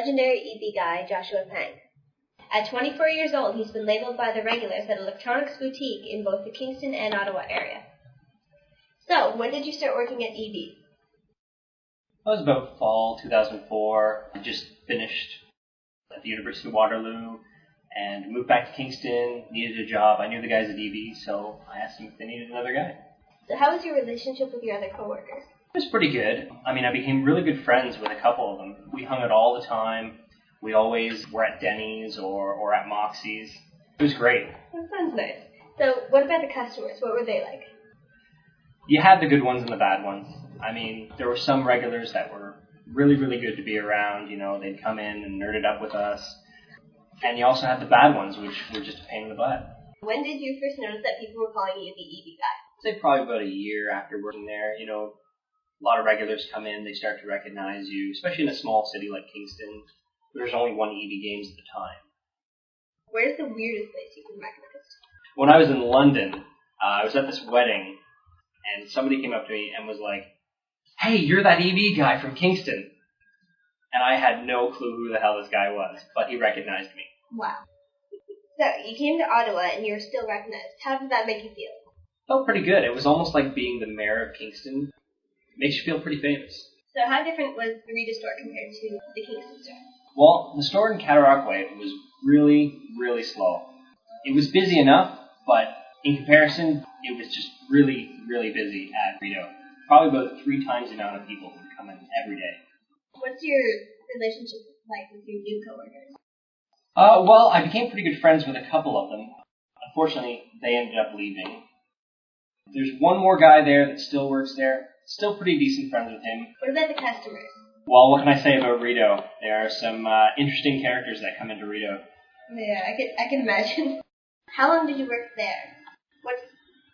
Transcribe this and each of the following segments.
legendary EB guy, Joshua Pang. At 24 years old, he's been labeled by the regulars at Electronics Boutique in both the Kingston and Ottawa area. So, when did you start working at EB? That was about fall 2004. I just finished at the University of Waterloo and moved back to Kingston, needed a job. I knew the guys at EB, so I asked them if they needed another guy. So how was your relationship with your other coworkers? It was pretty good. I mean, I became really good friends with a couple of them. We hung out all the time. We always were at Denny's or at Moxie's. It was great. That sounds nice. So what about the customers? What were they like? You had the good ones and the bad ones. I mean, there were some regulars that were really, really good to be around. You know, they'd come in and nerd it up with us. And you also had the bad ones, which were just a pain in the butt. When did you first notice that people were calling you the EB guy? I'd say probably about a year after working there. You know, a lot of regulars come in, they start to recognize you, especially in a small city like Kingston. There's only one EB Games at the time. Where's the weirdest place you've been recognized? When I was in London, I was at this wedding, and somebody came up to me and was like, "Hey, you're that EB guy from Kingston." And I had no clue who the hell this guy was, but he recognized me. Wow. So, you came to Ottawa and you're still recognized. How did that make you feel? Felt pretty good. It was almost like being the mayor of Kingston. Makes you feel pretty famous. So how different was the Rita store compared to the Kingston store? Well, the store in Cataraqui was really, really slow. It was busy enough, but in comparison, it was just really, really busy at Rito. Probably about 3 times the amount of people who would come in every day. What's your relationship like with your new coworkers? Well, I became pretty good friends with a couple of them. Unfortunately, they ended up leaving. There's one more guy there that still works there. Still pretty decent friends with him. What about the customers? Well, what can I say about Rito? There are some interesting characters that come into Rito. Yeah, I can imagine. How long did you work there? What's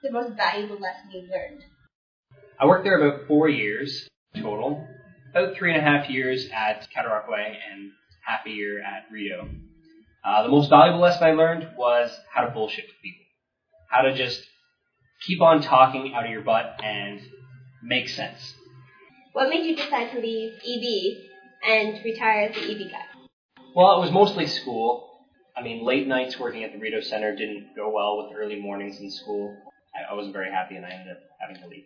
the most valuable lesson you learned? I worked there about 4 years total. About 3.5 years at Cataraqui and half a year at Rito. The most valuable lesson I learned was how to bullshit with people. How to just keep on talking out of your butt and make sense. What made you decide to leave EB and retire as the EB guy? Well, it was mostly school. I mean, late nights working at the Rito Center didn't go well with early mornings in school. I wasn't very happy and I ended up having to leave.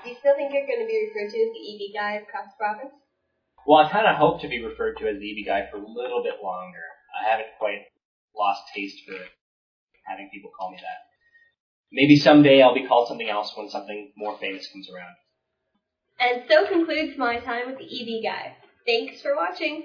Do you still think you're going to be referred to as the EB guy across the province? Well, I kind of hope to be referred to as the EB guy for a little bit longer. I haven't quite lost taste for having people call me that. Maybe someday I'll be called something else when something more famous comes around. And so concludes my time with the EB guy. Thanks for watching.